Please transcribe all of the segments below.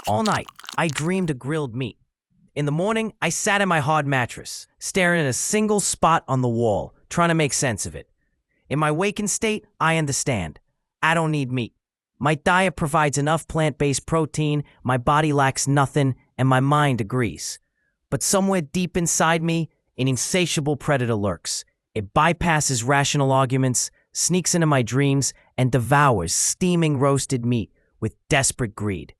All night, I dreamed of grilled meat. In the morning, I sat in my hard mattress, staring at a single spot on the wall, trying to make sense of it. In my waking state, I understand. I don't need meat. My diet provides enough plant-based protein, my body lacks nothing, and my mind agrees. But somewhere deep inside me, an insatiable predator lurks. It bypasses rational arguments, sneaks into my dreams, and devours steaming roasted meat with desperate greed.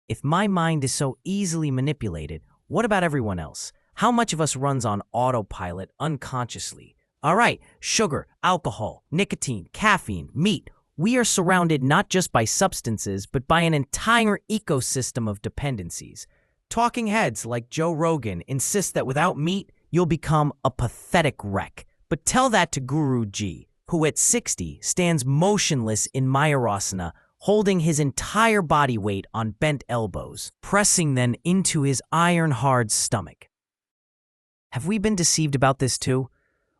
If my mind is so easily manipulated, what about everyone else? How much of us runs on autopilot unconsciously? All right, sugar, alcohol, nicotine, caffeine, meat. We are surrounded not just by substances, but by an entire ecosystem of dependencies. Talking heads like Joe Rogan insist that without meat, you'll become a pathetic wreck. But tell that to Guruji, who at 60 stands motionless in Mayurasana, holding his entire body weight on bent elbows, pressing them into his iron-hard stomach. Have we been deceived about this too?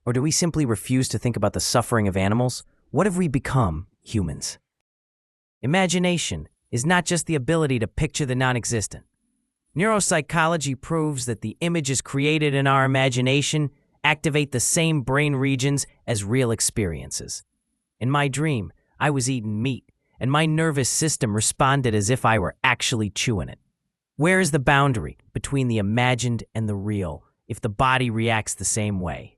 Or do we simply refuse to think about the suffering of animals? What have we become, humans? Imagination is not just the ability to picture the non-existent. Neuropsychology proves that the images created in our imagination activate the same brain regions as real experiences. In my dream, I was eating meat, and my nervous system responded as if I were actually chewing it. Where is the boundary between the imagined and the real if the body reacts the same way?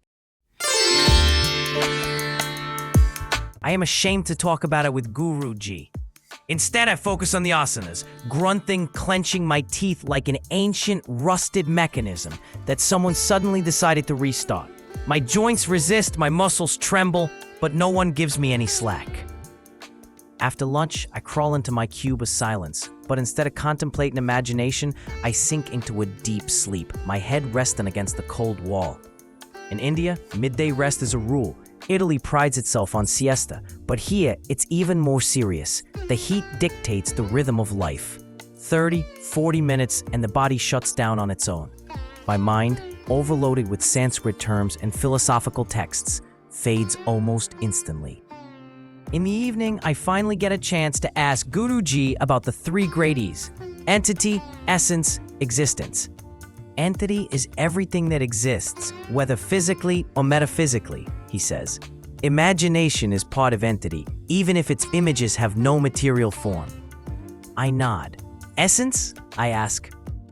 I am ashamed to talk about it with Guruji. Instead, I focus on the asanas, grunting, clenching my teeth like an ancient, rusted mechanism that someone suddenly decided to restart. My joints resist, my muscles tremble, but no one gives me any slack. After lunch, I crawl into my cube of silence, but instead of contemplating imagination, I sink into a deep sleep, my head resting against the cold wall. In India, midday rest is a rule. Italy prides itself on siesta, but here it's even more serious. The heat dictates the rhythm of life. 30, 40 minutes and the body shuts down on its own. My mind, overloaded with Sanskrit terms and philosophical texts, fades almost instantly. In the evening, I finally get a chance to ask Guruji about the three great E's: entity, essence, existence. Entity is everything that exists, whether physically or metaphysically, he says. Imagination is part of entity, even if its images have no material form. I nod. Essence? I ask.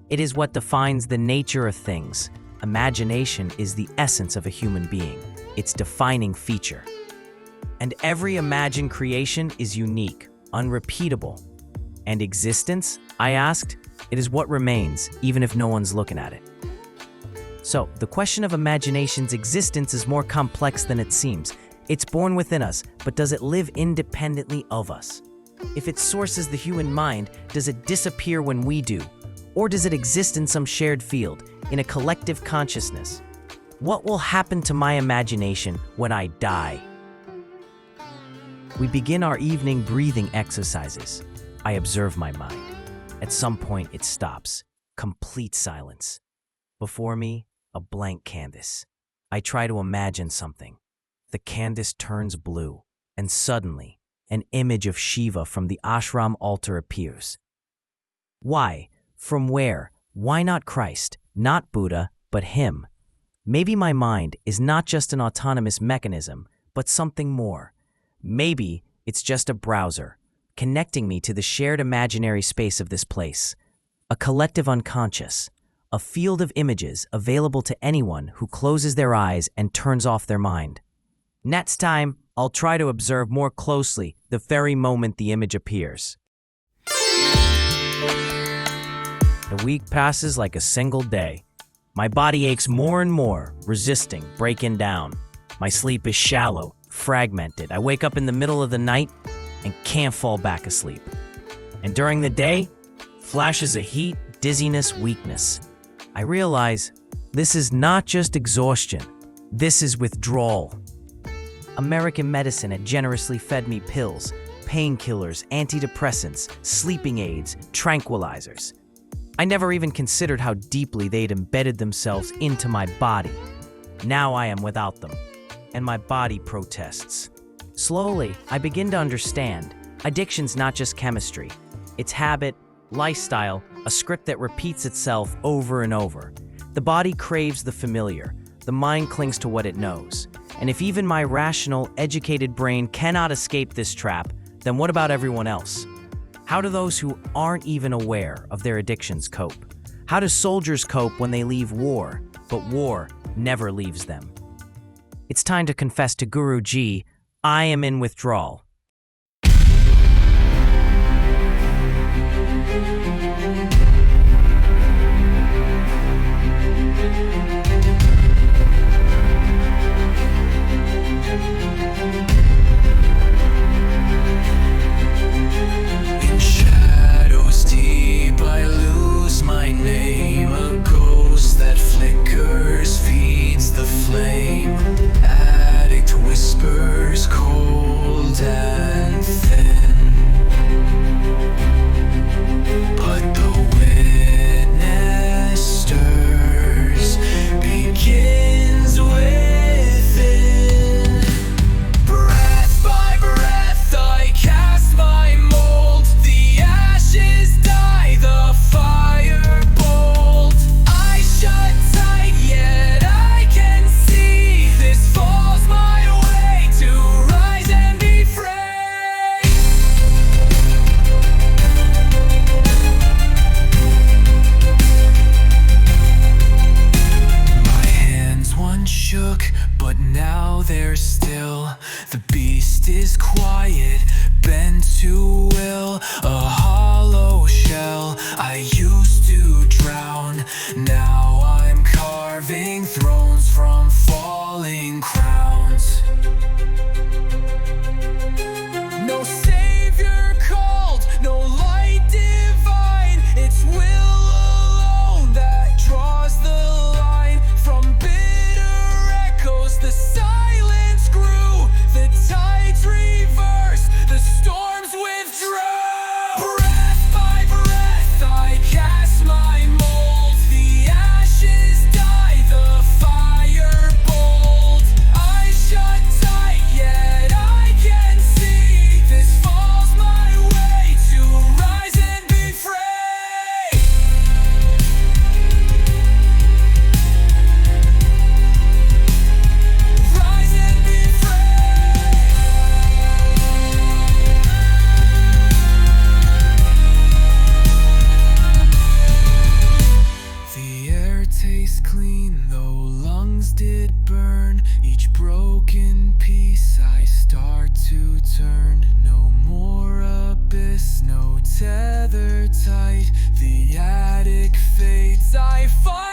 It is what defines the nature of things. Imagination is the essence of a human being, its defining feature. And every imagined creation is unique, unrepeatable. And existence? I asked. It is what remains, even if no one's looking at it. So, the question of imagination's existence is more complex than it seems. It's born within us, but does it live independently of us? If its source is the human mind, does it disappear when we do? Or does it exist in some shared field, in a collective consciousness? What will happen to my imagination when I die? We begin our evening breathing exercises. I observe my mind. At some point, it stops. Complete silence. Before me, a blank canvas. I try to imagine something. The canvas turns blue, and suddenly, an image of Shiva from the ashram altar appears. Why? From where? Why not Christ? Not Buddha, but him. Maybe my mind is not just an autonomous mechanism, but something more. Maybe it's just a browser, connecting me to the shared imaginary space of this place. A collective unconscious, a field of images available to anyone who closes their eyes and turns off their mind. Next time, I'll try to observe more closely the very moment the image appears. The week passes like a single day. My body aches more and more, resisting, breaking down. My sleep is shallow, fragmented. I wake up in the middle of the night and can't fall back asleep. And during the day, flashes of heat, dizziness, weakness. I realize this is not just exhaustion. This is withdrawal. American medicine had generously fed me pills, painkillers, antidepressants, sleeping aids, tranquilizers. I never even considered how deeply they'd embedded themselves into my body. Now I am without them, and my body protests. Slowly, I begin to understand. Addiction's not just chemistry. It's habit, lifestyle, a script that repeats itself over and over. The body craves the familiar, the mind clings to what it knows. And if even my rational, educated brain cannot escape this trap, then what about everyone else? How do those who aren't even aware of their addictions cope? How do soldiers cope when they leave war, but war never leaves them? It's time to confess to Guruji, I am in withdrawal. But now there's still, the beast is quiet, bent to will, a hollow shell. I used to drown, now I'm carving thrones from falling crowns. No savior called, no light divine, it's will alone that draws the line. From the silence grew, the tides reversed, the storms withdrew. Breath by breath I cast my mold, the ashes die, the fire bold. I shut tight, yet I can see this falls my way to rise and be free. Clean, though lungs did burn, each broken piece I start to turn. No more abyss, no tether tight, the attic fades, I find